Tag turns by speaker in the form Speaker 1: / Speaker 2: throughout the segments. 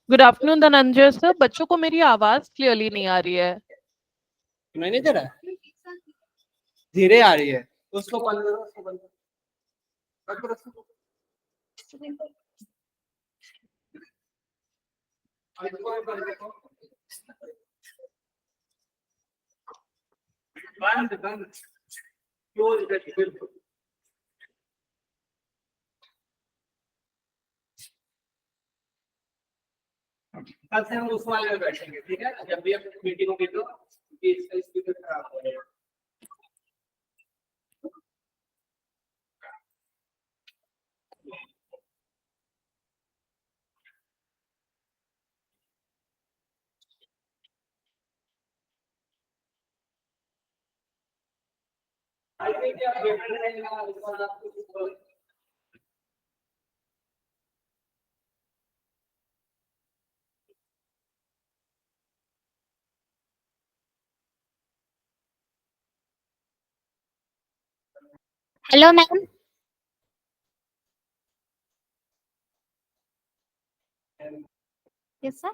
Speaker 1: Good afternoon Dhananjay sir, बच्चों को मेरी आवाज क्लियरली नहीं आ रही है।
Speaker 2: सुनाई नहीं दे रहा है? धीरे आ रही है। उसको बंद करो, उसको बंद करो। बंद बंद क्लोज कर बिल्कुल। कल से हम उस वाले में बैठेंगे, ठीक है? जब भी आप मीटिंग होगी तो इसका स्पीकर खराब हो गया। आई थिंक आप बेटर रहेगा इस बार आपको।
Speaker 3: Hello ma'am. Yes sir.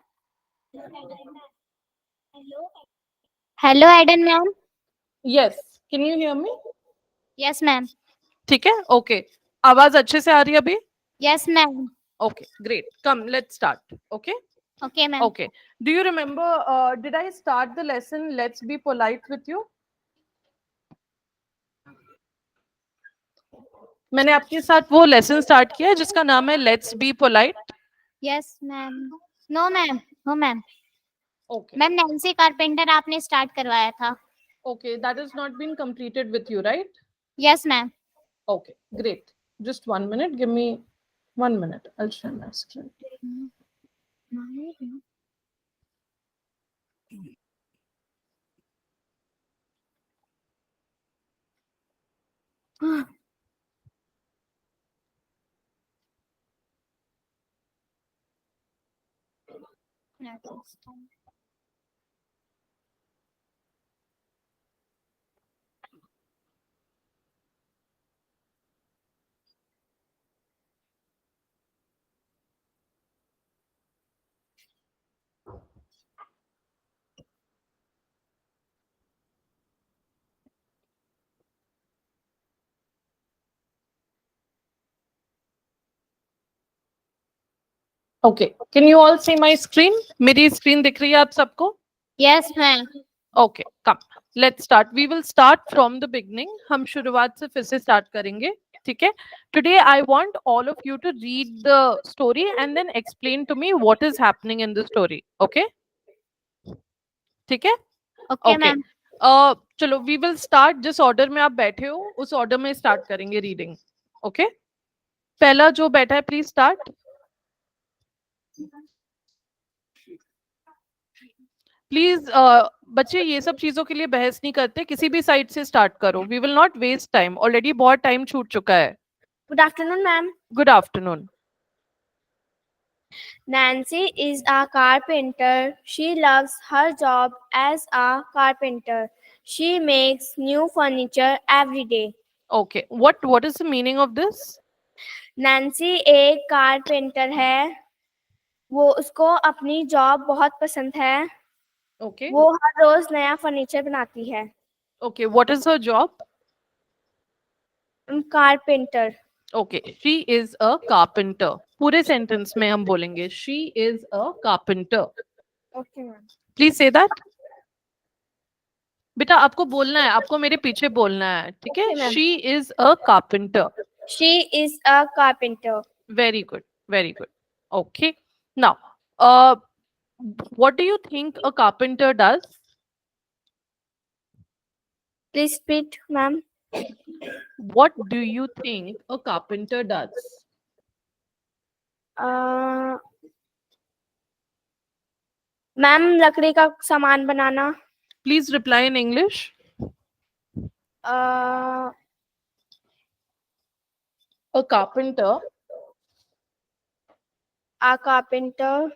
Speaker 3: Hello Aidan ma'am.
Speaker 1: Yes, can you hear me?
Speaker 3: Yes ma'am.
Speaker 1: ठीक है, ओके। आवाज अच्छे से आ रही है अभी?
Speaker 3: Yes ma'am.
Speaker 1: Okay, great. Come, let's start. Okay?
Speaker 3: Okay ma'am.
Speaker 1: Okay. Do you remember, did I start the lesson, let's be polite with you? मैंने आपके साथ वो लेसन स्टार्ट किया है जिसका नाम है let's be polite.
Speaker 3: Yes ma'am. No ma'am. No ma'am.
Speaker 1: Okay
Speaker 3: ma'am Nancy Carpenter आपने स्टार्ट करवाया था।
Speaker 1: Okay, that is not been completed with you, right?
Speaker 3: Yes ma'am.
Speaker 1: Okay, great. Just 1 minute, give me 1 minute. I'll share my screen. Okay, can you all see my screen? मेरी screen दिख रही है आप सबको?
Speaker 3: Yes ma'am.
Speaker 1: Okay, come. Let's start. We will start from the beginning. हम शुरुआत से फिर से start करेंगे, ठीक है? Today I want all of you to read the story and then explain to me what is happening in the story. Okay? ठीक है?
Speaker 3: Okay
Speaker 1: Okay.
Speaker 3: मैम।
Speaker 1: चलो, we will start जिस order में आप बैठे हो उस order में start करेंगे reading. Okay? पहला जो बैठा है please start. प्लीज बच्चे ये सब चीजों के लिए बहस नहीं करते, किसी भी साइड से स्टार्ट करो. We will not waste time, already बहुत टाइम छूट चुका है.
Speaker 3: Good afternoon ma'am.
Speaker 1: Good afternoon.
Speaker 3: Nancy is a carpenter. She loves her job as a carpenter. She makes new furniture every day.
Speaker 1: Okay, what is the meaning of this?
Speaker 3: Nancy एक carpenter है। वो उसको अपनी job बहुत पसंद है।
Speaker 1: Okay
Speaker 3: वो हर रोज नया फर्नीचर बनाती है।
Speaker 1: Okay, what is her job?
Speaker 3: Carpenter.
Speaker 1: Okay, she is a carpenter. पूरे सेंटेंस में हम बोलेंगे she is a carpenter.
Speaker 3: Okay ma'am.
Speaker 1: Please say that. बेटा आपको बोलना है, आपको मेरे पीछे बोलना है, ठीक है?
Speaker 3: Okay, ma'am.
Speaker 1: She is a carpenter.
Speaker 3: She is a carpenter.
Speaker 1: Very good, very good. Okay, now what do you think a carpenter does?
Speaker 3: Please repeat, ma'am.
Speaker 1: What do you think a carpenter does?
Speaker 3: Ma'am लकड़ी का सामान बनाना।
Speaker 1: Please reply in English. A carpenter
Speaker 3: A carpenter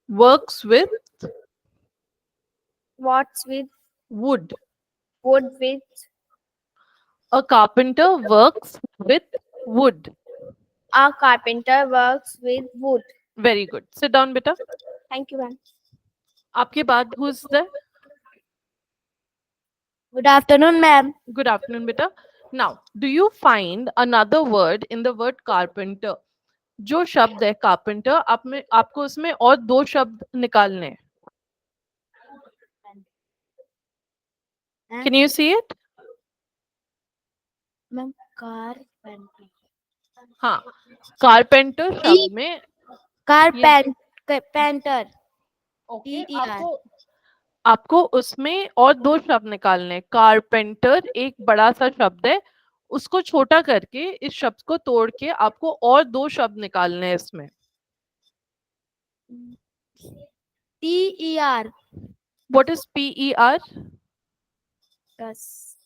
Speaker 1: works with
Speaker 3: What's with
Speaker 1: wood.
Speaker 3: wood with?
Speaker 1: A carpenter works with wood.
Speaker 3: A carpenter works with wood.
Speaker 1: Very good. Sit down, beta.
Speaker 3: Thank you, ma'am.
Speaker 1: आपके बाद who's there?
Speaker 3: Good afternoon, ma'am.
Speaker 1: Good afternoon, beta. Now, do you find another word in the word carpenter? जो शब्द है carpenter, आपको उसमें और दो शब्द निकालने हैं. Can you see it?
Speaker 3: Ma'am, carpenter.
Speaker 1: हाँ, carpenter शब्द में
Speaker 3: Carpenter.
Speaker 1: Okay
Speaker 3: T-E-R.
Speaker 1: आपको उसमें और दो शब्द निकालने हैं. कारपेंटर एक बड़ा सा शब्द है, उसको छोटा करके इस शब्द को तोड़ के आपको और दो शब्द निकालने हैं इसमें.
Speaker 3: T-E-R.
Speaker 1: What is PER?
Speaker 3: Does.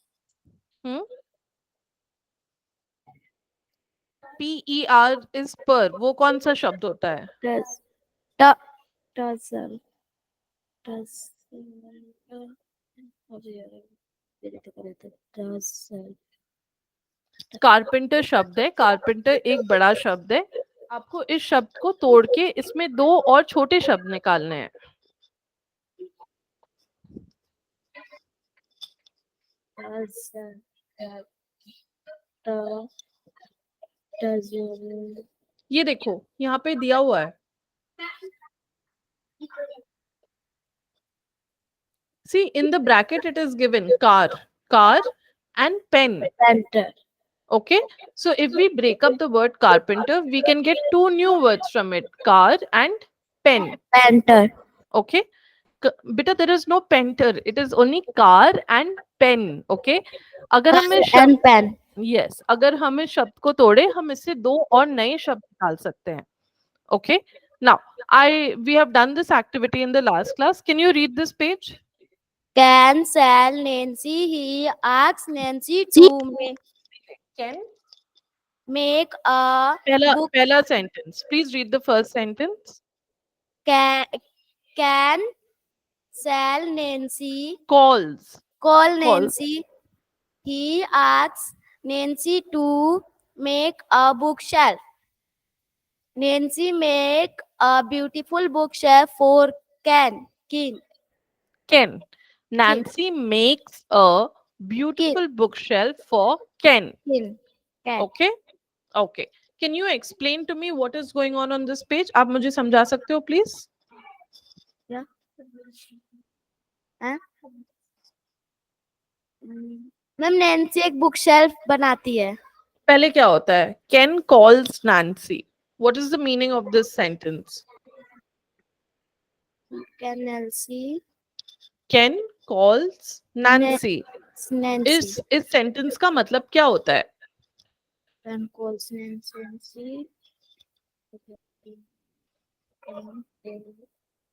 Speaker 1: PER is पर. वो कौन सा शब्द होता है?
Speaker 3: Does. Does. Does.
Speaker 1: कारपेंटर शब्द है. कारपेंटर एक बड़ा शब्द है. आपको इस शब्द को तोड़ के इसमें दो और छोटे शब्द निकालने हैं. ये देखो यहाँ पे दिया हुआ है. See, in the bracket it is given car and pen.
Speaker 3: Carpenter.
Speaker 1: Okay, so if we break up the word carpenter, we can get two new words from it, car and pen.
Speaker 3: Painter.
Speaker 1: Okay, beta, there is no painter, it is only car and pen. Okay, अगर हमें
Speaker 3: And pen.
Speaker 1: yes, अगर हम इस शब्द को तोड़े हम इससे दो और नए शब्द निकाल सकते हैं. Okay, now we have done this activity in the last class. Can you read this page?
Speaker 3: Can sell Nancy. He asks Nancy to
Speaker 1: Can
Speaker 3: make a book.
Speaker 1: pehla sentence. Please read the first sentence.
Speaker 3: Can sell Nancy.
Speaker 1: Call
Speaker 3: Nancy. He asks Nancy to make a bookshelf. Nancy make a beautiful bookshelf for Ken.
Speaker 1: Nancy makes a beautiful bookshelf for Ken. Okay. Can you explain to me what is going on this page? आप मुझे समझा सकते हो please?
Speaker 3: Yeah. Ma'am Nancy एक book shelf बनाती है.
Speaker 1: पहले क्या होता है? Ken calls Nancy. What is the meaning of this sentence? Ken calls Nancy. इस सेंटेंस का मतलब क्या होता है?
Speaker 3: Ken calls Nancy.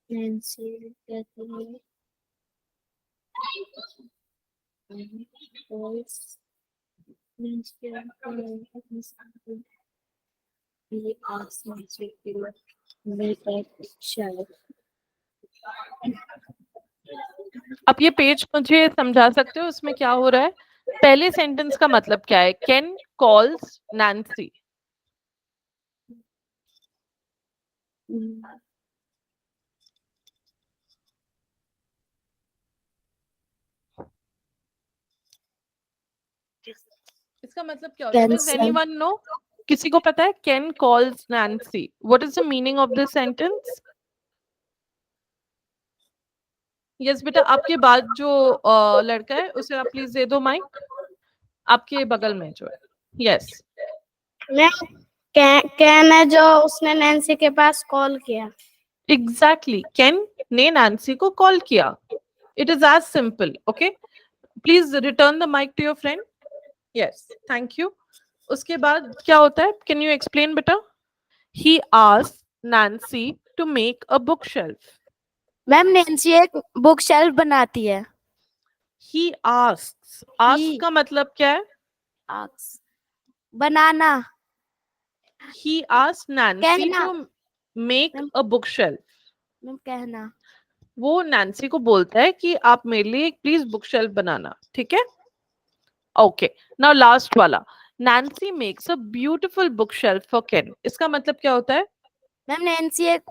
Speaker 3: Nancy calls He asks Nancy to make a shelf.
Speaker 1: आप ये पेज मुझे समझा सकते हो उसमें क्या हो रहा है? पहले सेंटेंस का मतलब क्या है? Ken calls Nancy. इसका मतलब क्या होता है? Does anyone know? किसी को पता है? Ken calls Nancy. What is the meaning of this sentence? Yes, बेटा, आपके बाद जो लड़का है उसे आप प्लीज दे दो माइक. आपके बगल में जो है. Yes.
Speaker 3: कैन है जो उसने नैन्सी के पास कॉल किया.
Speaker 1: Exactly. Ken ने नैन्सी को कॉल किया. It is as simple. Okay. Please return the mic to your friend. Yes. Thank you. उसके बाद क्या होता है? Can you explain, बेटा? He asked Nancy to make a bookshelf.
Speaker 3: Ma'am Nancy एक बुक शेल्फ बनाती है.
Speaker 1: He asks. Ask का मतलब क्या है?
Speaker 3: Asks. Banana.
Speaker 1: He asked Nancy to make a bookshelf.
Speaker 3: Ma'am कहना.
Speaker 1: वो नैन्सी को बोलता है कि आप मेरे लिए एक प्लीज बुक शेल्फ बनाना, ठीक है? ओके, नाउ लास्ट वाला, Nancy makes a beautiful bookshelf for Ken. इसका मतलब क्या होता है?
Speaker 4: मैम नैन्सी एक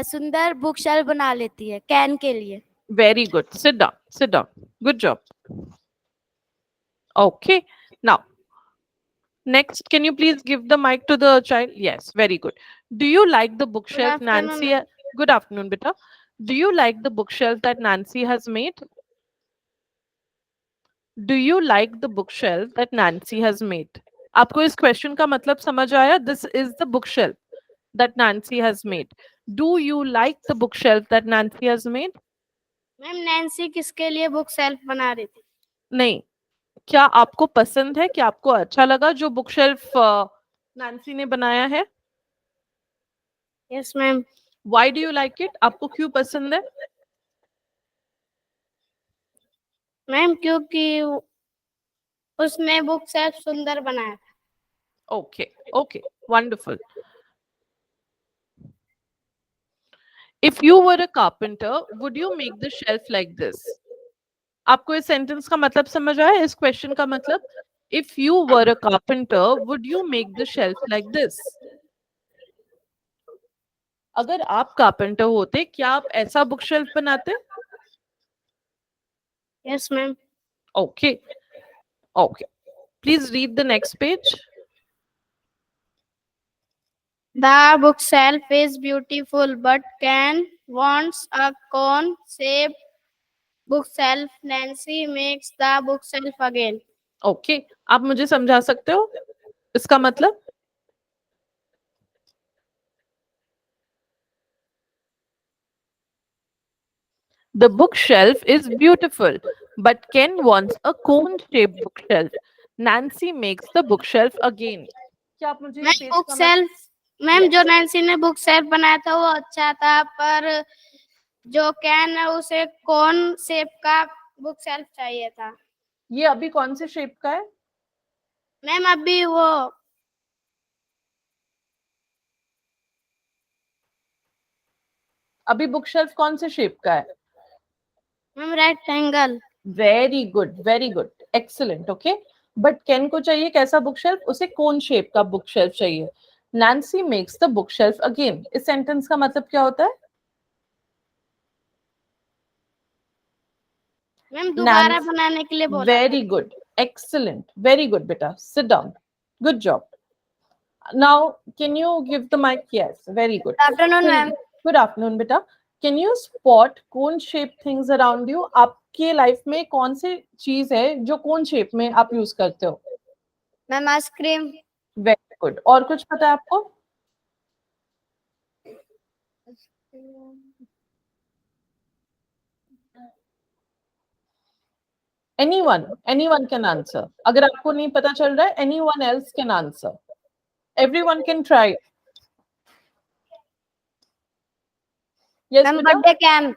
Speaker 4: सुंदर बुक शेल्फ बना लेती है कैन के लिए।
Speaker 1: Very good. Sit down. Sit down. Good job. Okay. Now, next, can you please give the mic to the child? Yes, very good. Do you like the bookshelf
Speaker 3: afternoon,
Speaker 1: Nancy?
Speaker 3: ma'am.
Speaker 1: Good afternoon, beta. Do you like the bookshelf that Nancy has made? Do you like the bookshelf that Nancy has made? आपको इस question का मतलब समझ आया? This is the bookshelf that Nancy has made. Do you like the bookshelf that Nancy has made?
Speaker 3: Ma'am Nancy किसके लिए book shelf बना रही थी?
Speaker 1: नहीं, क्या आपको पसंद है, क्या आपको अच्छा लगा जो बुक शेल्फ नैन्सी ने बनाया है?
Speaker 3: Yes ma'am.
Speaker 1: Why do you like it? आपको क्यों पसंद है?
Speaker 3: मैम क्योंकि उसने बुक शेल्फ सुंदर बनाया था।
Speaker 1: Okay, okay, wonderful. If you were a carpenter, would you make the shelf like this? आपको इस सेंटेंस का मतलब समझ आया? इस क्वेश्चन का मतलब, if you were a carpenter, would you make the shelf like this? अगर आप कारपेंटर होते, क्या आप ऐसा बुक शेल्फ बनाते?
Speaker 3: Yes ma'am.
Speaker 1: Okay, okay. Please read the next page.
Speaker 3: The bookshelf is beautiful, but Ken wants a cone-shaped bookshelf. Nancy makes the bookshelf again.
Speaker 1: Okay, आप मुझे समझा सकते हो इसका मतलब? The bookshelf is beautiful, but Ken wants a cone-shaped bookshelf. Nancy makes the bookshelf again. क्या आप मुझे इस
Speaker 3: मैम
Speaker 1: page का मतलब?
Speaker 3: बुकशेल्फ मैम जो नैन्सी ने बुकशेल्फ बनाया था वो अच्छा था, पर जो कैन है उसे कौन शेप का बुकशेल्फ चाहिए था।
Speaker 1: ये अभी कौन से शेप का है?
Speaker 3: मैम अभी वो
Speaker 1: अभी बुकशेल्फ कौन से शेप का है?
Speaker 3: Ma'am rectangle.
Speaker 1: Very good, very good, excellent. Okay, but Ken को चाहिए कैसा बुकशेल्फ? उसे कौन शेप का बुकशेल्फ चाहिए। Nancy makes the bookshelf again. इस सेंटेंस का मतलब क्या होता है?
Speaker 3: मैम दोबारा
Speaker 1: Nancy-
Speaker 3: बनाने के लिए बोला।
Speaker 1: Very good, excellent, very good, beta. Sit down. Good job. Now, can you give the mic? Yes, very good.
Speaker 3: Good afternoon, ma'am.
Speaker 1: Good afternoon, beta. Can you spot cone-shaped things around you? आपके life में कौन सी चीज है जो cone shape में आप use करते हो?
Speaker 3: Ma'am ice cream.
Speaker 1: Very good. और कुछ पता है आपको? Anyone can answer. अगर आपको नहीं पता चल रहा है, anyone else can answer. Everyone can try. Yes,
Speaker 3: ma'am
Speaker 1: beta?
Speaker 3: Birthday cap.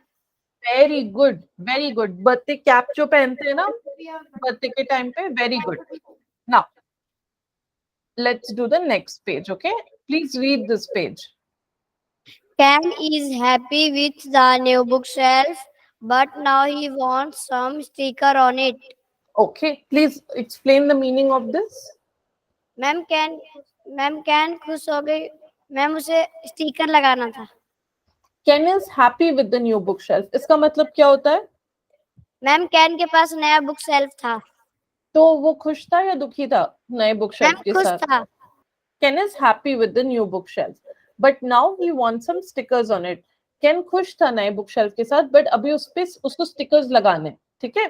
Speaker 1: Very good, very good. Birthday cap जो पहनते हैं ना बर्थडे के टाइम पे, very good. Now let's do the next page. Okay, please read this page.
Speaker 3: Ken is happy with the new bookshelf, but now he wants some sticker on it.
Speaker 1: Okay, please explain the meaning of this.
Speaker 3: Ma'am can खुश हो गई। Ma'am उसे sticker लगाना था।
Speaker 1: Can is happy with the new book shelf. इसका मतलब क्या होता है?
Speaker 3: मैम कैन के पास नया बुक शेल्फ था।
Speaker 1: तो वो खुश था या दुखी था नए बुक शेल्फ
Speaker 3: मैम
Speaker 1: के
Speaker 3: खुश
Speaker 1: साथ?
Speaker 3: था।
Speaker 1: Ken is happy with the new bookshelf, but now he wants some stickers on it. Ken खुश था नए bookshelf के साथ, but अभी उस पे उसको stickers लगाने, ठीक है?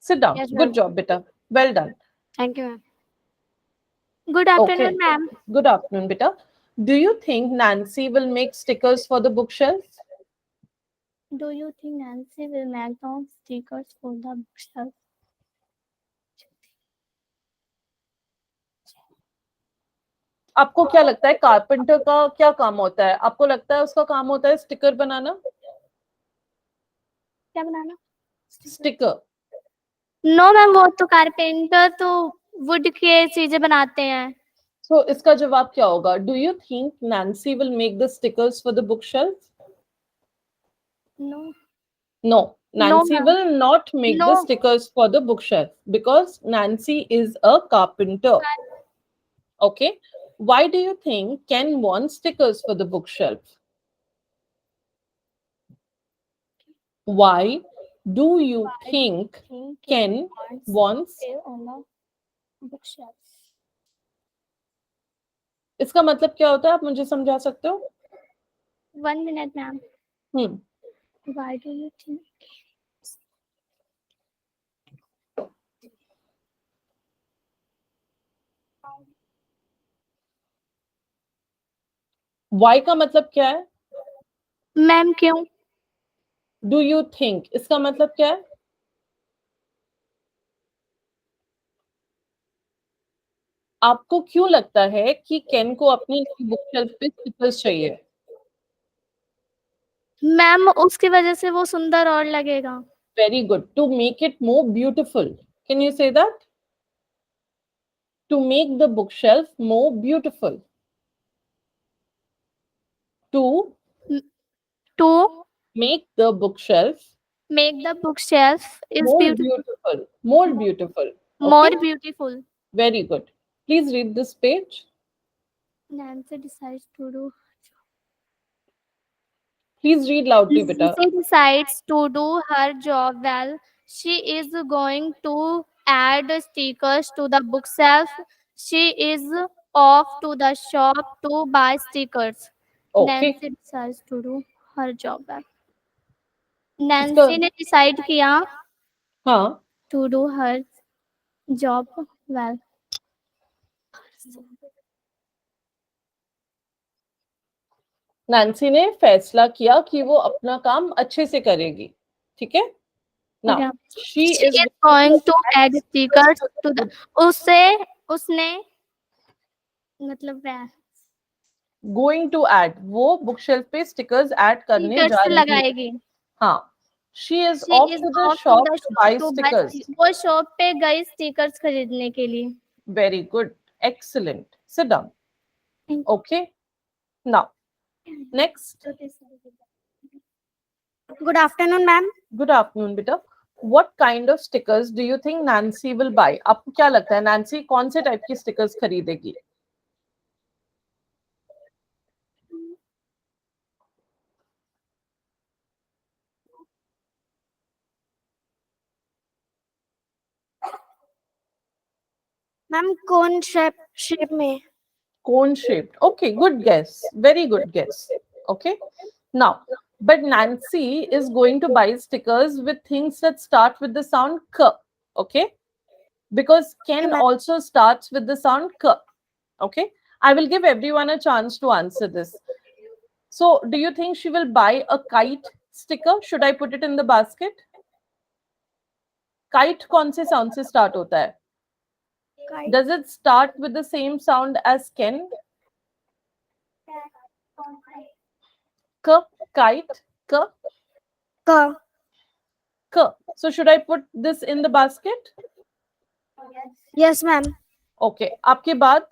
Speaker 1: Sit down.
Speaker 3: Yes,
Speaker 1: Good
Speaker 3: ma'am.
Speaker 1: job, beta. Well done.
Speaker 3: Thank you ma'am. Good afternoon ma'am.
Speaker 1: Good afternoon, beta. Do you think Nancy will make stickers for the bookshelf?
Speaker 3: Do you think Nancy will make some stickers for the bookshelf?
Speaker 1: आपको क्या लगता है carpenter का क्या काम होता है? आपको लगता है उसका काम होता है स्टिकर बनाना?
Speaker 3: क्या बनाना?
Speaker 1: स्टिकर।
Speaker 3: नो मैम वो तो कारपेंटर तो वुड के चीजें बनाते हैं।
Speaker 1: So इसका जवाब क्या होगा? Do you think Nancy will make the stickers for the bookshelf?
Speaker 3: No.
Speaker 1: No,
Speaker 3: No,
Speaker 1: Nancy
Speaker 3: ma'am.
Speaker 1: will not make the
Speaker 3: No.
Speaker 1: stickers for the bookshelf because Nancy is a carpenter. Okay. Why do you think Ken wants stickers for the bookshelf? Why do you think Ken wants?
Speaker 3: on the bookshelf.
Speaker 1: इसका मतलब क्या होता है, आप मुझे समझा सकते हो?
Speaker 3: 1 minute, ma'am.
Speaker 1: Hmm
Speaker 3: Why do you think?
Speaker 1: Why का मतलब क्या है?
Speaker 3: मैम क्यों?
Speaker 1: Do you think इसका मतलब क्या है? आपको क्यों लगता है कि केन को अपनी बुकशेल्फ पे स्टिकर्स चाहिए?
Speaker 3: मैम उसकी वजह से वो सुंदर और लगेगा.
Speaker 1: Very good. To make it more beautiful. Can you say that? To make the bookshelf more beautiful. To
Speaker 3: To
Speaker 1: make the bookshelf
Speaker 3: make the bookshelf is
Speaker 1: more
Speaker 3: beautiful.
Speaker 1: beautiful. More beautiful.
Speaker 3: More
Speaker 1: Okay?
Speaker 3: beautiful.
Speaker 1: Very good. Please read this page.
Speaker 3: Nancy decides to do.
Speaker 1: Please read loudly, beta.
Speaker 3: Nancy decides to do her job well. She is going to add stickers to the bookshelf. She is off to the shop to buy stickers.
Speaker 1: Okay.
Speaker 3: Nancy decides to do her job well.
Speaker 1: इसका
Speaker 3: Nancy ने decide किया
Speaker 1: हाँ
Speaker 3: to do her job well.
Speaker 1: Nancy ने फैसला किया कि वो अपना काम अच्छे से करेगी. ठीक है? Now,
Speaker 3: Yeah.
Speaker 1: she
Speaker 3: She
Speaker 1: is
Speaker 3: is going to add stickers to the. उसने मतलब वह
Speaker 1: going to add. वो बुकशेल्फ पे स्टिकर्स ऐड करने जा
Speaker 3: stickers
Speaker 1: रही है.
Speaker 3: लगाएगी.
Speaker 1: हाँ. She is
Speaker 3: She
Speaker 1: off
Speaker 3: is
Speaker 1: to the
Speaker 3: off to
Speaker 1: shop
Speaker 3: the
Speaker 1: to buy
Speaker 3: shop to buy
Speaker 1: stickers.
Speaker 3: वो शॉप पे गई स्टिकर्स खरीदने के लिए.
Speaker 1: Very good. Excellent. Sit down.
Speaker 3: Thank
Speaker 1: Okay. Now, next.
Speaker 3: Good afternoon, ma'am.
Speaker 1: Good afternoon, beta. What kind of stickers do you think Nancy will buy? आपको क्या लगता है Nancy कौन से टाइप की स्टिकर्स खरीदेगी?
Speaker 3: मैम कौन शेप में?
Speaker 1: Cone shaped. Okay, good guess. Very good guess. Okay. Now, but Nancy is going to buy stickers with things that start with the sound K. Okay. Because Ken also starts with the sound K. Okay. I will give everyone a chance to answer this. So, do you think she will buy a kite sticker? Should I put it in the basket? Kite कौन से sound से start होता है? Does it start with the same sound as Ken? K, kite, K,
Speaker 3: K.
Speaker 1: K. So should I put this in the basket?
Speaker 3: Yes, ma'am.
Speaker 1: Okay. आपके बाद?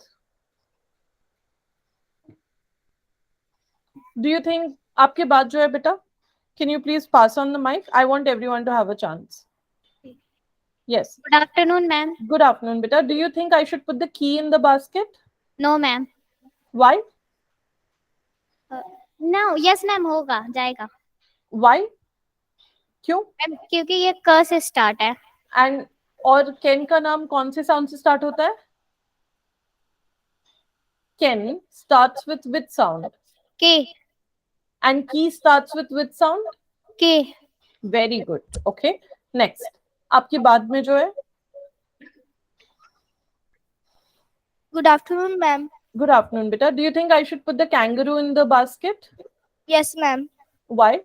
Speaker 1: Do you think आपके बाद जो है बेटा? Can you please pass on the mic? I want everyone to have a chance. Yes.
Speaker 3: Good afternoon, ma'am.
Speaker 1: Good afternoon, beta. Do you think I should put the key in the basket?
Speaker 3: No, ma'am.
Speaker 1: Why?
Speaker 3: No, yes, ma'am होगा जाएगा.
Speaker 1: Why? क्यों?
Speaker 3: Ma'am क्योंकि ये क से start है.
Speaker 1: And और Ken का नाम कौन से sound से start होता है? Ken starts with which sound?
Speaker 3: K.
Speaker 1: And key starts with which sound?
Speaker 3: K.
Speaker 1: Very good. Okay. Next. आपके बाद में जो है?
Speaker 3: Good afternoon, ma'am.
Speaker 1: Good afternoon, beta. Do you think I should put the kangaroo in the basket?
Speaker 3: Yes, ma'am.
Speaker 1: Why?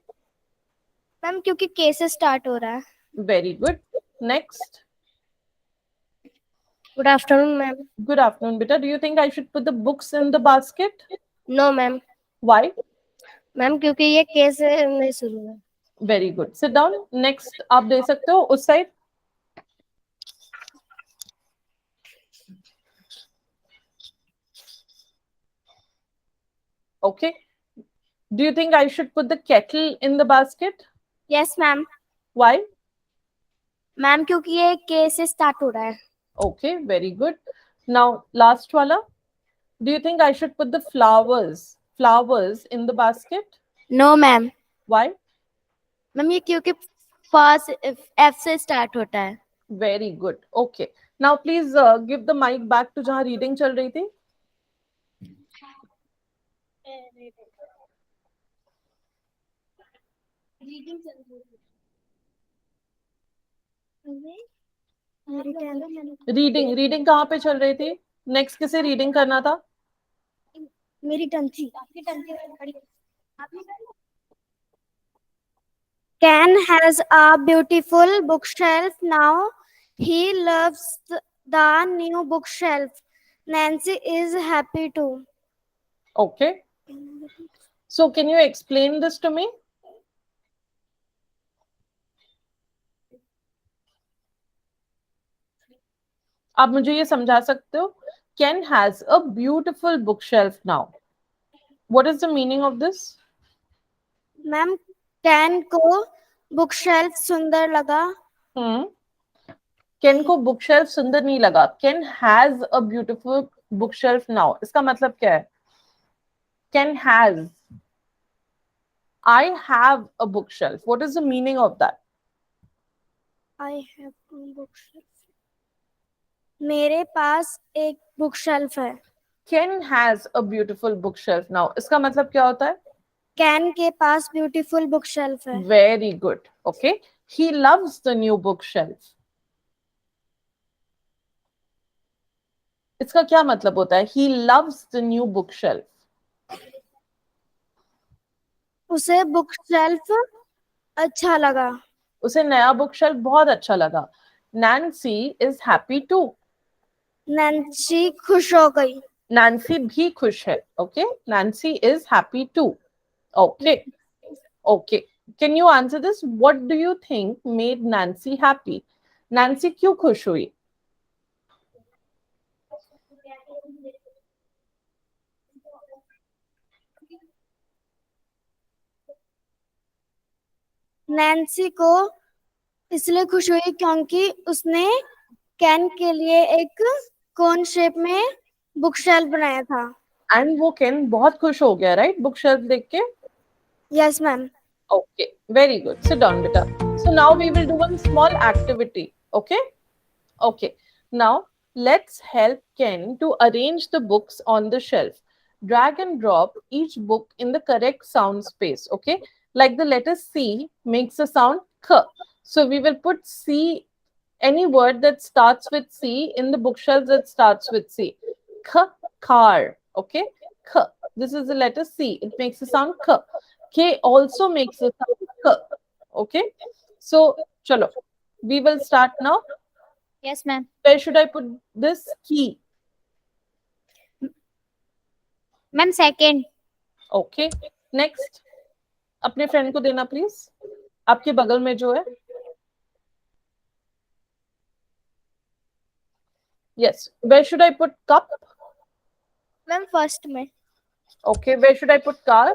Speaker 3: Ma'am क्योंकि K से start हो रहा है.
Speaker 1: Very good. Next.
Speaker 3: Good afternoon, ma'am.
Speaker 1: Good afternoon, beta. Do you think I should put the books in the basket?
Speaker 3: No, ma'am.
Speaker 1: Why?
Speaker 3: Ma'am क्योंकि ये K से नहीं शुरू है.
Speaker 1: Very good. Sit down. Next, आप दे सकते हो उस side. Okay. Do you think I should put the kettle in the basket?
Speaker 4: Yes ma'am.
Speaker 1: Why?
Speaker 4: Ma'am क्योंकि ये के से स्टार्ट हो रहा है।
Speaker 1: Okay, very good. Now, last wala. Do you think I should put the flowers in the basket?
Speaker 4: No ma'am.
Speaker 1: Why?
Speaker 4: Ma'am ये क्योंकि first F से स्टार्ट होता है।
Speaker 1: Very good. Okay. Now, please give the mic back to जहाँ reading चल रही थी. Reading कहाँ पे चल रही थी? नेक्स्ट किसे रीडिंग करना था?
Speaker 4: मेरी टर्न थी। Ken has a beautiful bookshelf now. He loves the new bookshelf. Nancy is happy too.
Speaker 1: Okay. So can you explain this to me? आप मुझे ये समझा सकते हो? Ken has a beautiful bookshelf now. What is the meaning of this?
Speaker 4: Ma'am Ken को bookshelf सुंदर लगा.
Speaker 1: Ken को bookshelf सुंदर नहीं लगा. Ken has a beautiful bookshelf now. इसका मतलब क्या है? Ken has. I have a bookshelf. What is the meaning of that?
Speaker 4: I have a bookshelf. मेरे पास एक bookshelf है.
Speaker 1: Ken has a beautiful bookshelf now. इसका मतलब क्या होता है?
Speaker 4: Ken के पास beautiful bookshelf है.
Speaker 1: Very good. Okay. He loves the new bookshelf. इसका क्या मतलब होता है? He loves the new bookshelf.
Speaker 4: उसे bookshelf अच्छा लगा.
Speaker 1: उसे नया bookshelf बहुत अच्छा लगा. Nancy is happy too.
Speaker 4: Nancy खुश हो गई.
Speaker 1: Nancy भी खुश है. Okay. Nancy is happy too. Okay. Okay. Can you answer this? What do you think made Nancy happy? Nancy क्यों खुश हुई?
Speaker 4: नैन्सी को इसलिए खुश हुई क्योंकि उसने कैन के लिए एक कोन शेप में बुक शेल्फ बनाया था.
Speaker 1: एंड वो केन बहुत खुश हो गया, राइट, बुक शेल्फ देख के?
Speaker 4: Yes ma'am.
Speaker 1: Okay, very good. Sit down, beta. So now we will do one small activity. Okay? Okay. Now let's help Ken to arrange the books on the shelf. Drag and drop each book in the correct sound space. Okay? Like the letter C makes a sound K. So we will put C, any word that starts with C in the bookshelf that starts with C. K, car. Okay? K. This is the letter C. It makes a sound K. K also makes a sound K. Okay? So, chalo. We will start now.
Speaker 3: Yes, ma'am.
Speaker 1: Where should I put this key?
Speaker 3: Ma'am, second.
Speaker 1: Okay. Next. अपने friend को देना please, आपके बगल में जो है. Yes. Where should I put cup?
Speaker 4: Ma'am first में.
Speaker 1: Okay. Where should I put car?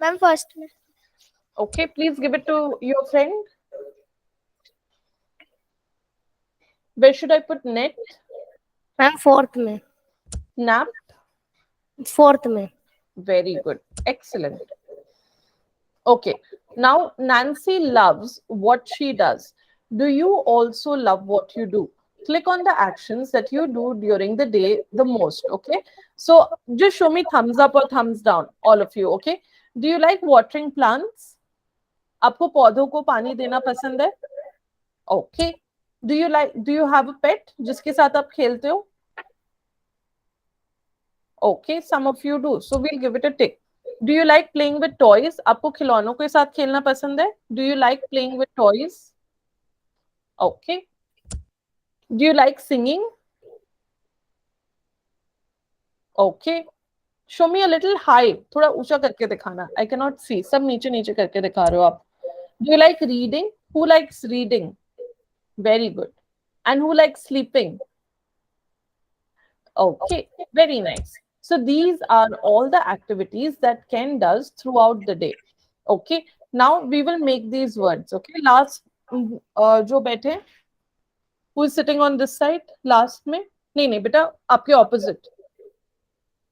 Speaker 4: Ma'am first में.
Speaker 1: Okay. Please give it to your friend. Where should I put net?
Speaker 4: Ma'am fourth में.
Speaker 1: Nap?
Speaker 4: Fourth में.
Speaker 1: Very good. Excellent. Okay. Now, Nancy loves what she does. Do you also love what you do? Click on the actions that you do during the day the most. Okay. So, just show me thumbs up or thumbs down, all of you. Okay. Do you like watering plants? आपको पौधों को पानी देना पसंद है? Okay. Do you have a pet जिसके साथ आप खेलते हो? Okay, some of you do. So we'll give it a tick. Do you like playing with toys? आपको खिलौनों के साथ खेलना पसंद है? Do you like playing with toys? Okay. Do you like singing? Okay. Show me a little high. थोड़ा ऊंचा करके दिखाना. I cannot see. सब नीचे नीचे करके दिखा रहे हो आप. Do you like reading? Who likes reading? Very good. And who likes sleeping? Okay, very nice. So these are all the activities that Ken does throughout the day. Okay, now we will make these words. Okay, last जो बैठे who is sitting on this side last में, नहीं नहीं बेटा आपके opposite.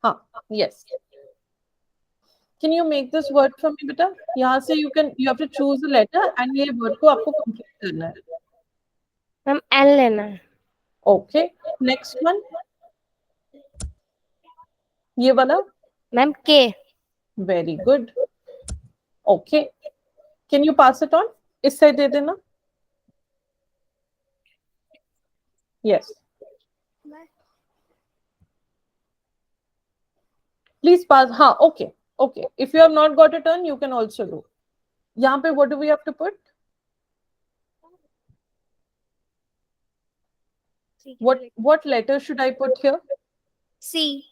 Speaker 1: हाँ, yes. Can you make this word for me बेटा? यहाँ से you have to choose a letter and ये word को आपको complete करना है.
Speaker 4: मैम एल लेना है.
Speaker 1: Okay, next one. ये वाला.
Speaker 4: मैम के.
Speaker 1: Very good. Okay, can you pass it on? इस साइड दे देना. Yes. Please pass. हाँ, okay. Okay. If you have not got a turn, you can also do. यहाँ पे what do we have to put? What letter should I put here?
Speaker 4: C.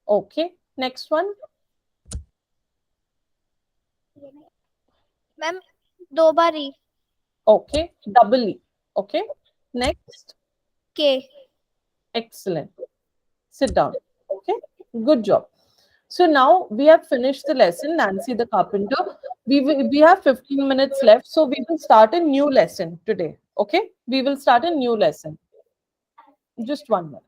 Speaker 1: Okay. Next one.
Speaker 4: Ma'am दो बार ई.
Speaker 1: Okay. Double E. Okay. Next.
Speaker 4: के.
Speaker 1: Excellent. Sit down. Okay. Good job. So now we have finished the lesson, Nancy the carpenter. We have 15 minutes left, so we will start a new lesson today. Okay, we will start a new lesson. Just 1 minute.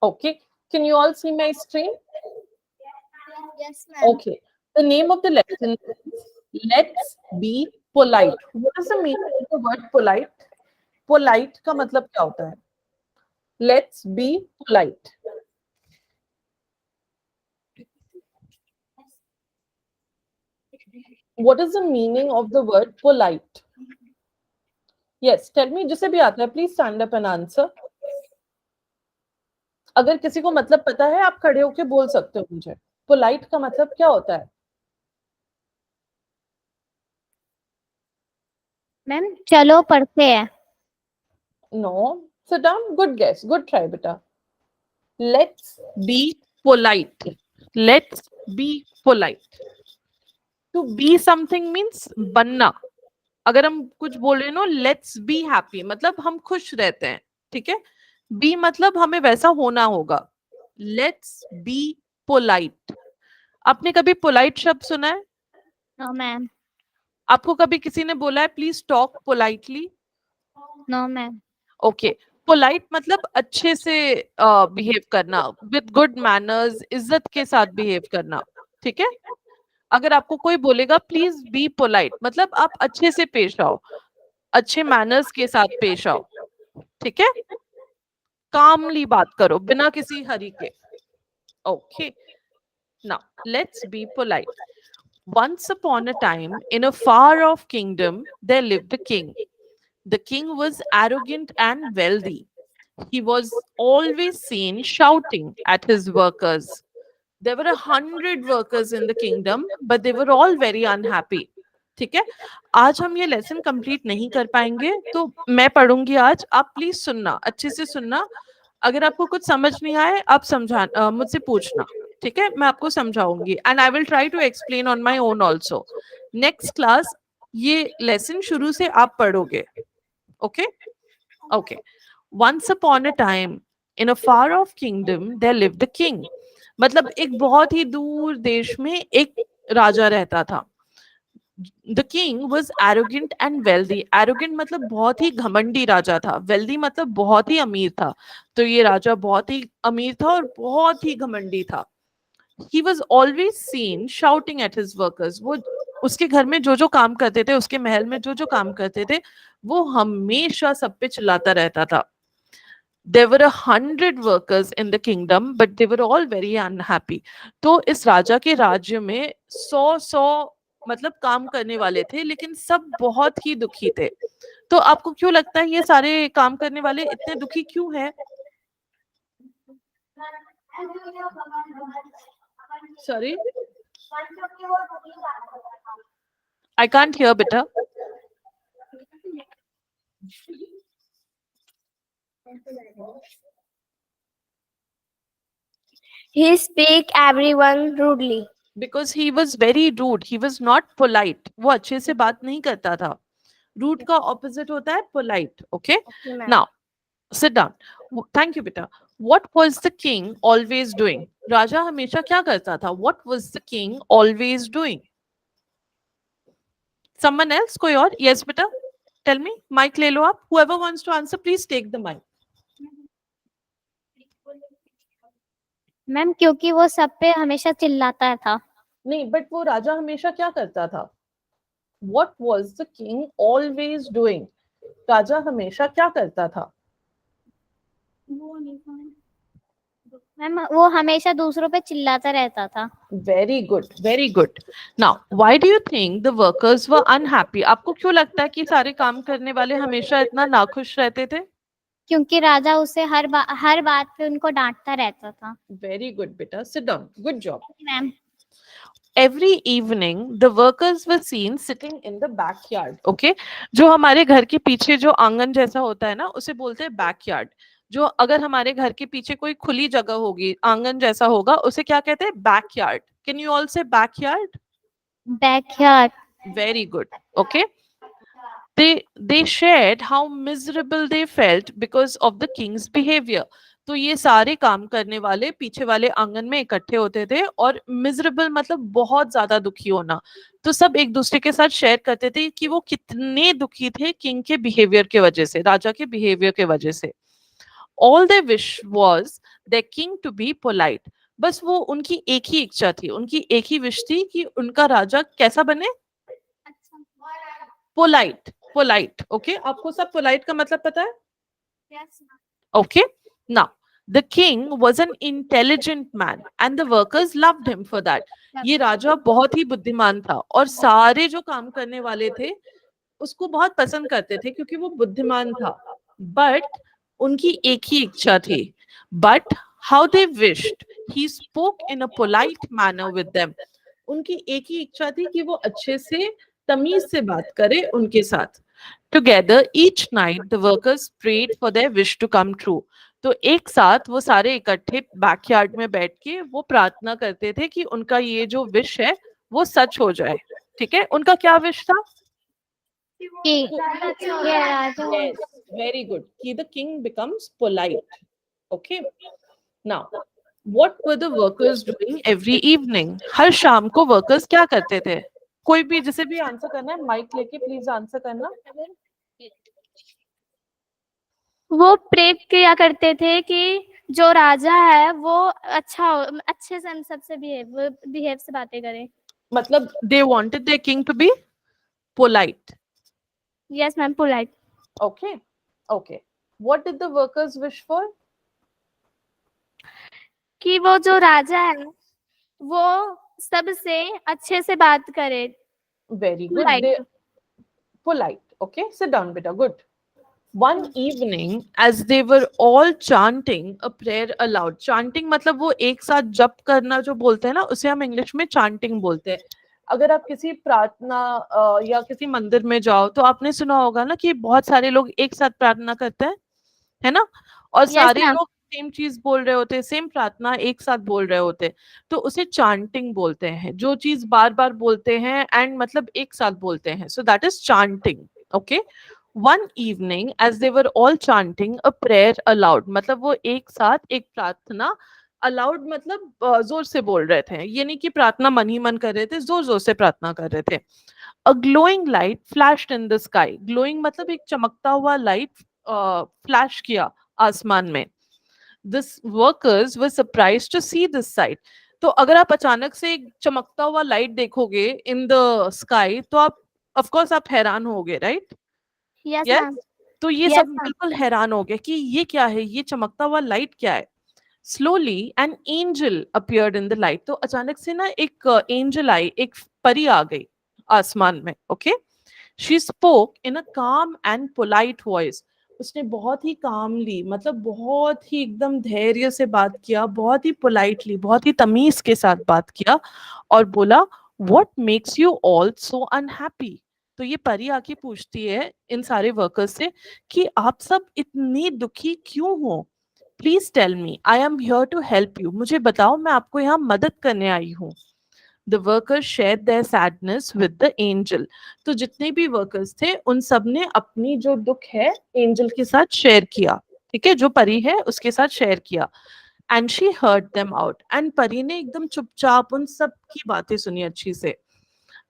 Speaker 1: Okay, can you all see my screen?
Speaker 4: Yes, ma'am.
Speaker 1: Okay, the name of the lesson is Let's Be Polite. What is the meaning of the word polite? Polite का मतलब क्या होता है? Let's be polite. What is the meaning of the word polite? Yes, tell me. जिसे भी आता है, please stand up and answer. अगर किसी को मतलब पता है, आप खड़े होके बोल सकते हो मुझे. Polite का मतलब क्या होता है?
Speaker 3: मैम चलो पढ़ते हैं.
Speaker 1: No. Sit down. Good guess. Good try, beta. Let's be polite. Let's be polite. To be something means बनना. अगर हम कुछ बोल रहे हैं ना, let's be happy, मतलब हम खुश रहते हैं. ठीक है. Be मतलब हमें वैसा होना होगा. Let's be polite. आपने कभी polite शब्द सुना है?
Speaker 3: No ma'am.
Speaker 1: आपको कभी किसी ने बोला है please talk politely?
Speaker 3: No ma'am.
Speaker 1: Okay. Polite मतलब अच्छे से बिहेव करना, विद गुड मैनर्स, इज्जत के साथ बिहेव करना. ठीक है. अगर आपको कोई बोलेगा प्लीज बी पोलाइट, मतलब आप अच्छे से पेश आओ, अच्छे मैनर्स के साथ पेश आओ. ठीक है. कामली बात करो बिना किसी हरी के. Okay. Now let's be polite. Once upon a time, in a far off kingdom, there lived a king. The king was arrogant and wealthy. He was always seen shouting at his workers. There were 100 workers in the kingdom, but they were all very unhappy. ठीक है. आज हम ये lesson complete नहीं कर पाएंगे, तो मैं पढ़ूंगी आज. आप प्लीज सुनना, अच्छे से सुनना. अगर आपको कुछ समझ नहीं आए, आप समझा मुझसे पूछना. ठीक है, मैं आपको समझाऊंगी. And I will try to explain on my own also. Next class ये लेसन शुरू से आप पढ़ोगे. Okay. Okay. Once upon a time in a far off kingdom there lived a king. मतलब एक बहुत ही दूर देश में एक राजा रहता था. The king was arrogant and wealthy. Arrogant मतलब बहुत ही घमंडी राजा था. Wealthy मतलब बहुत ही अमीर था. तो ये राजा बहुत ही अमीर था और बहुत ही घमंडी था. He was always seen shouting at his workers. वो उसके घर में जो जो काम करते थे, उसके महल में जो जो काम करते थे, वो हमेशा सब पे चिल्लाता रहता था. There were 100 workers in the kingdom, but they were all very unhappy. तो इस राजा के राज्य में 100 मतलब काम करने वाले थे, लेकिन सब बहुत ही दुखी थे. तो आपको क्यों लगता है ये सारे काम करने वाले इतने दुखी क्यों हैं? Sorry? I can't hear, beta.
Speaker 4: He speak everyone rudely.
Speaker 1: Because he was very rude. He was not polite. वो अच्छे से बात नहीं करता था. Rude का opposite होता है polite. Okay.
Speaker 4: Okay, ma'am.
Speaker 1: Now, sit down. Thank you, beta. What was the king always doing? राजा हमेशा क्या करता था? What was the king always doing? Someone else? कोई और? Yes, beta. Tell me. Mic ले लो आप. Whoever wants to answer, please take the mic.
Speaker 3: Ma'am क्योंकि वो सब पे हमेशा चिल्लाता था.
Speaker 1: नहीं, बट वो राजा हमेशा क्या करता था? What was the king always doing? राजा हमेशा क्या करता था?
Speaker 3: मैम वो हमेशा दूसरों पे चिल्लाता रहता था.
Speaker 1: Very good, very good. Now, why do you think the workers were unhappy? आपको क्यों लगता है कि सारे काम करने वाले हमेशा इतना नाखुश रहते थे?
Speaker 3: क्योंकि राजा उसे हर बात पे उनको डांटता रहता था.
Speaker 1: Very good, beta. Sit down. Good job.
Speaker 3: Ma'am
Speaker 1: Every evening, the workers were seen sitting in the backyard. Okay, जो हमारे घर के पीछे जो आंगन जैसा होता है ना, उसे बोलते हैं backyard. जो अगर हमारे घर के पीछे कोई खुली जगह होगी, आंगन जैसा होगा, उसे क्या कहते हैं? Backyard. Can you all say backyard?
Speaker 3: Backyard.
Speaker 1: Very good. Okay. They shared how miserable they felt because of the king's behavior. तो ये सारे काम करने वाले पीछे वाले आंगन में इकट्ठे होते थे और मिजरेबल मतलब बहुत ज्यादा दुखी होना. तो सब एक दूसरे के साथ शेयर करते थे कि वो कितने दुखी थे किंग के बिहेवियर के वजह से, राजा के बिहेवियर के वजह से. All they wish was their king to be polite. बस वो उनकी एक ही इच्छा थी, उनकी एक ही विश थी कि उनका राजा कैसा बने? पोलाइट. पोलाइट. ओके, आपको सब पोलाइट का मतलब पता है? Okay. Now, the king was an intelligent man and the workers loved him for that. ये राजा बहुत ही बुद्धिमान था और सारे जो काम करने वाले थे उसको बहुत पसंद करते थे क्योंकि वो बुद्धिमान था. बट उनकी एक ही इच्छा थी. But how they wished he spoke in a polite manner with them. उनकी एक ही इच्छा थी कि वो अच्छे से तमीज से बात करे उनके साथ. Together each night the workers prayed for their wish to come true. तो एक साथ वो सारे इकट्ठे बैकयार्ड में बैठ के वो प्रार्थना करते थे कि उनका ये जो विश है वो सच हो जाए. ठीक है, उनका क्या विश था?
Speaker 3: कि ये राजा.
Speaker 1: Yes, very good. कि the king becomes polite. Okay. Now, what were the workers doing every evening? हर शाम को वर्कर्स क्या करते थे? कोई भी जिसे भी आंसर करना है माइक लेके प्लीज आंसर करना.
Speaker 3: वो प्रे किया करते थे कि जो राजा है वो अच्छे से हम सबसे बिहेव से बातें करे.
Speaker 1: मतलब they wanted their king to be polite.
Speaker 3: Yes ma'am, polite.
Speaker 1: Okay. Okay. What did the workers wish for?
Speaker 3: कि वो जो राजा है वो सबसे अच्छे से बात करे.
Speaker 1: Very good.
Speaker 3: Polite.
Speaker 1: Polite. Okay. Sit down, beta. Good. One evening, as they were all chanting a prayer aloud. Chanting मतलब वो एक साथ जप करना जो बोलते हैं ना, उसे हम इंग्लिश में chanting बोलते हैं. अगर आप किसी प्रार्थना या किसी मंदिर में जाओ तो आपने सुना होगा ना कि बहुत सारे लोग एक साथ प्रार्थना करते हैं, है ना? और
Speaker 3: Yes,
Speaker 1: सारे
Speaker 3: ma'am.
Speaker 1: लोग सेम चीज बोल रहे होते हैं, सेम प्रार्थना एक साथ बोल रहे होते हैं, तो उसे चांटिंग बोलते हैं. जो चीज बार बार बोलते हैं एंड मतलब एक साथ बोलते हैं, so that is chanting. Okay. One evening as they were all chanting a prayer aloud, मतलब वो एक साथ एक प्रार्थना अलाउड मतलब जोर से बोल रहे थे. ये नहीं कि प्रार्थना मन ही मन कर रहे थे, जोर जोर से प्रार्थना कर रहे थे. अ glowing light flashed in the sky. Glowing मतलब एक चमकता हुआ लाइट फ्लैश किया आसमान में. This workers were surprised to see this sight. तो अगर आप अचानक से एक चमकता हुआ लाइट देखोगे इन द स्काई तो आप ऑफ कोर्स आप हैरान होगे, राइट?
Speaker 3: Yes
Speaker 1: Yes?
Speaker 3: मैम.
Speaker 1: तो ये
Speaker 3: Yes,
Speaker 1: सब
Speaker 3: ma'am.
Speaker 1: बिल्कुल हैरान हो गए कि ये क्या है, ये चमकता हुआ लाइट क्या है. Slowly an angel appeared in the light. तो अचानक से ना एक एंजल आई, एक परी आ गई आसमान में. Okay. She spoke in a calm and polite voice. उसने बहुत ही कामली, मतलब बहुत ही एकदम धैर्य से बात किया, बहुत ही पोलाइटली, बहुत ही तमीज के साथ बात किया और बोला, what makes you all so unhappy? तो ये परी आके पूछती है इन सारे वर्कर्स से कि आप सब इतने दुखी क्यों हो? Please tell me, I am here to help you. मुझे बताओ, मैं आपको यहाँ मदद करने आई हूँ। The workers shared their sadness with the angel. तो जितने भी वर्कर्स थे उन सब ने अपनी जो दुख है एंजल के साथ शेयर किया, ठीक है, जो परी है उसके साथ शेयर किया। And she heard them out, and परी ने एकदम चुपचाप उन सब की बातें सुनी अच्छी से।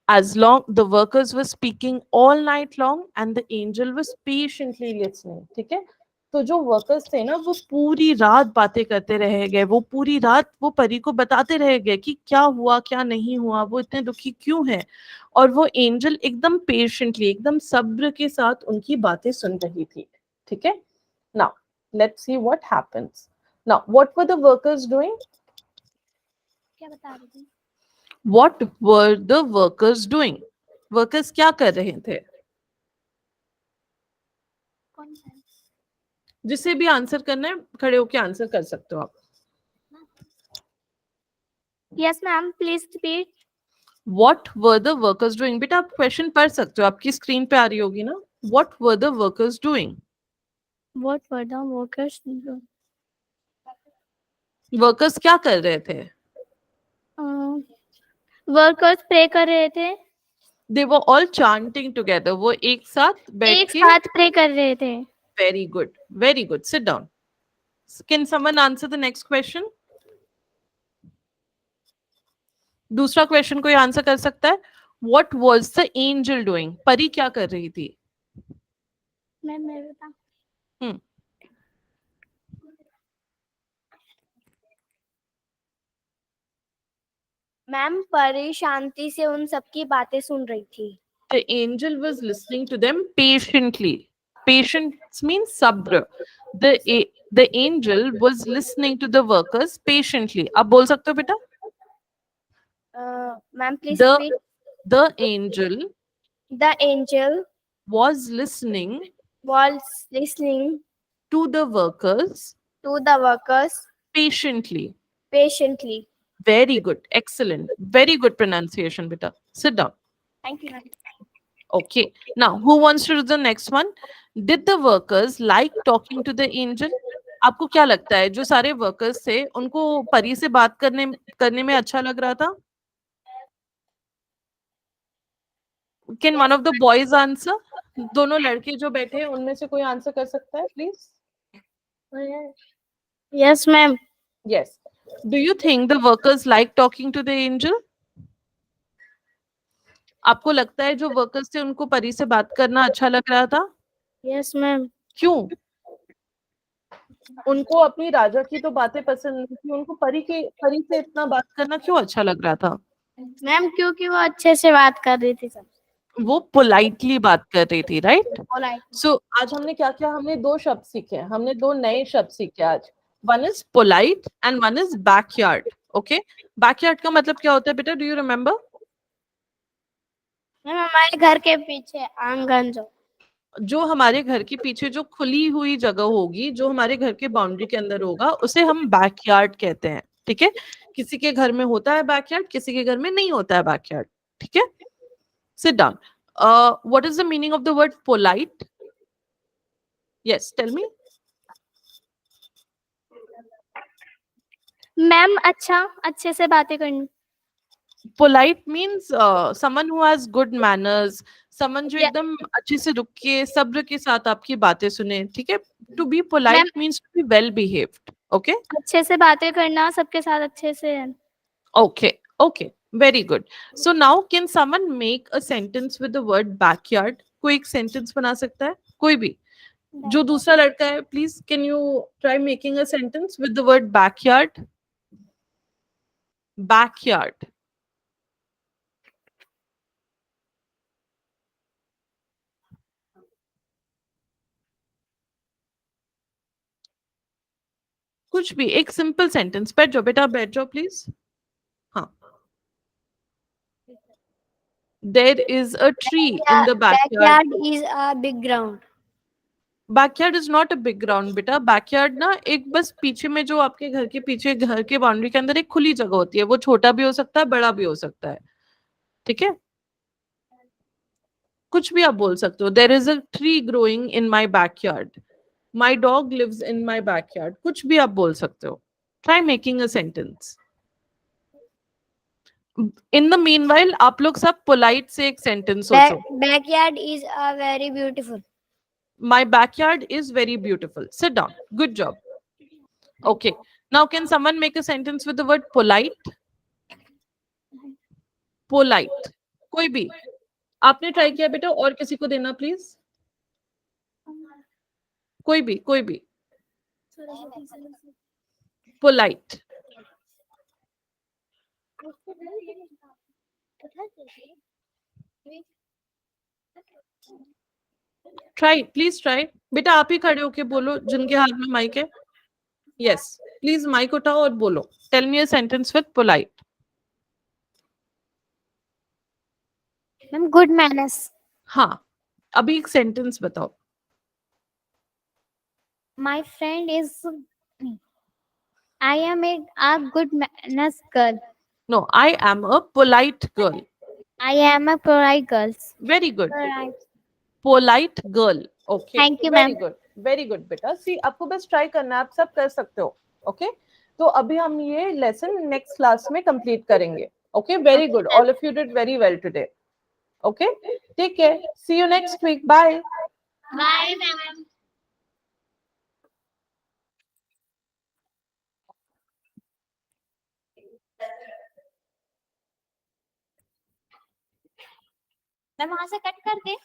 Speaker 1: As long the workers were speaking all night long and the angel was patiently listening, ठीक है। तो जो वर्कर्स थे ना वो पूरी रात बातें करते रह गए, वो पूरी रात वो परी को बताते रह गए कि क्या हुआ क्या नहीं हुआ, वो इतने दुखी क्यों है। और वो एंजल एकदम पेशेंटली, एकदम सब्र के साथ उनकी बातें सुन रही थी, ठीक है। Now let's see what happens. Now what were the workers doing?
Speaker 3: क्या बता रही थी?
Speaker 1: What were the workers doing? Workers क्या कर रहे थे?
Speaker 3: कौन सा?
Speaker 1: जिसे भी आंसर करना है खड़े होके आंसर कर सकते हो आप।
Speaker 3: Yes ma'am, please repeat.
Speaker 1: What were the workers doing? बेटा आप क्वेश्चन पढ़ सकते हो, आपकी स्क्रीन पे आ रही होगी ना। What were the workers doing?
Speaker 3: What were the workers?
Speaker 1: Workers क्या कर रहे थे?
Speaker 3: वर्कर्स प्रे कर रहे थे।
Speaker 1: They were all chanting together. वो एक साथ बैठ
Speaker 3: एक
Speaker 1: के।
Speaker 3: साथ प्रे कर रहे थे।
Speaker 1: Very good, very good. Sit down. Can someone answer the next question? दूसरा क्वेश्चन कोई आंसर कर सकता है? What was the angel doing? परी क्या कर रही थी?
Speaker 3: मैं बता।
Speaker 1: हम्म
Speaker 4: मैम परी शांति से उन सबकी बातें सुन रही थी।
Speaker 1: The angel was listening to them patiently. Patience means sabra. The angel was listening to the workers patiently. आप बोल सकते हो बेटा?
Speaker 4: Ma'am please
Speaker 1: The
Speaker 4: repeat.
Speaker 1: the angel
Speaker 4: the angel
Speaker 1: was listening
Speaker 4: was listening
Speaker 1: to the workers
Speaker 4: to the workers
Speaker 1: patiently.
Speaker 4: patiently.
Speaker 1: Very good, excellent, very good pronunciation, beta. Sit down.
Speaker 4: Thank you, ma'am.
Speaker 1: Okay. Now, who wants to do the next one? Did the workers like talking to the angel? आपको क्या लगता है जो सारे workers थे उनको परी से बात करने करने में अच्छा लग रहा था? Can one of the boys answer? दोनों लड़के जो बैठे हैं उनमें से कोई आंसर कर सकता है please?
Speaker 4: Yes, ma'am.
Speaker 1: Yes. Do you think the workers like talking to the angel? आपको लगता है जो वर्कर्स थे उनको परी से बात करना अच्छा लग रहा था?
Speaker 4: Yes, ma'am.
Speaker 1: क्यों? उनको अपनी राजा की तो बातें पसंद नहीं थी, उनको परी से इतना बात करना क्यों अच्छा लग रहा था?
Speaker 4: मैम क्योंकि वो अच्छे से बात कर रही थी सब।
Speaker 1: वो पोलाइटली बात कर रही थी, राइट?
Speaker 4: पोलाइट।
Speaker 1: सो आज हमने क्या किया? हमने दो शब्द सीखे, हमने दो नए शब्द सीखे आज। One is polite and one is backyard. Okay, backyard का मतलब क्या होता है बेटा? Do you remember?
Speaker 4: मैम हमारे घर के पीछे आंगन
Speaker 1: जो हमारे घर के पीछे जो खुली हुई जगह होगी, जो हमारे घर के बाउंड्री के अंदर होगा, उसे हम बैकयार्ड कहते हैं, ठीक है। किसी के घर में होता है बैकयार्ड, किसी के घर में नहीं होता है बैकयार्ड, ठीक है। Sit down. What is the meaning of the word polite? Yes, tell me.
Speaker 3: Ma'am अच्छा, अच्छे से बातें करनी।
Speaker 1: Polite means someone who has good manners, someone जो
Speaker 3: Yeah.
Speaker 1: एकदम अच्छे से रुक के सब्र के साथ आपकी बातें सुने, ठीक है। To be polite means to be well behaved. Okay,
Speaker 3: अच्छे से बातें करना, सबके साथ अच्छे से।
Speaker 1: okay, okay, very good. So now can someone make a sentence with the word backyard? कोई एक sentence बना सकता है कोई भी? जो दूसरा लड़का है, please can you try making a sentence with the word backyard? Backyard. कुछ भी एक सिंपल सेंटेंस। बैठ जाओ बेटा, बैठ जाओ प्लीज। हाँ। There is a tree in the backyard.
Speaker 4: is a big ground.
Speaker 1: Backyard is not a big ground बेटा. बैकयार्ड ना एक बस पीछे में जो आपके घर के पीछे घर के बाउंड्री के अंदर एक खुली जगह होती है, वो छोटा भी हो सकता है बड़ा भी हो सकता है. ठीक है, कुछ भी आप बोल सकते हो. There is a tree growing in my backyard, my dog lives in my backyard, कुछ भी आप बोल सकते हो. Try making a sentence. In the meanwhile आप लोग सब पोलाइट से एक सेंटेंस सोचो.
Speaker 4: Backyard is very beautiful.
Speaker 1: My backyard is very beautiful. Sit down. Good job. Okay. Now, can someone make a sentence with the word polite? Polite. कोई भी. आपने try किया बेटा, और किसी को देना प्लीज. कोई भी, कोई भी. Polite. Try. Please try. बेटा आप ही खड़े होके बोलो जिनके हाथ में माइक है. Yes. Please माइक उठाओ और बोलो. Tell me a sentence with polite.
Speaker 4: Ma'am, good manners.
Speaker 1: हाँ. अभी एक सेंटेंस बताओ.
Speaker 3: My friend is. I am a good manners girl.
Speaker 1: No, I am a polite girl.
Speaker 3: I am a polite girl.
Speaker 1: Very good.
Speaker 3: Polite.
Speaker 1: Polite girl. Okay,
Speaker 3: Thank you,
Speaker 1: very
Speaker 3: ma'am.
Speaker 1: Good, very good बेटा. सी आपको बस try करना है, आप सब कर सकते हो. ओके, तो अभी हम ये लेसन नेक्स्ट क्लास में कंप्लीट करेंगे. Okay, very good. All of you did very well today. Okay, take care. See you next week. Bye.
Speaker 3: Bye, ma'am. मैं वहां से कट कर दे.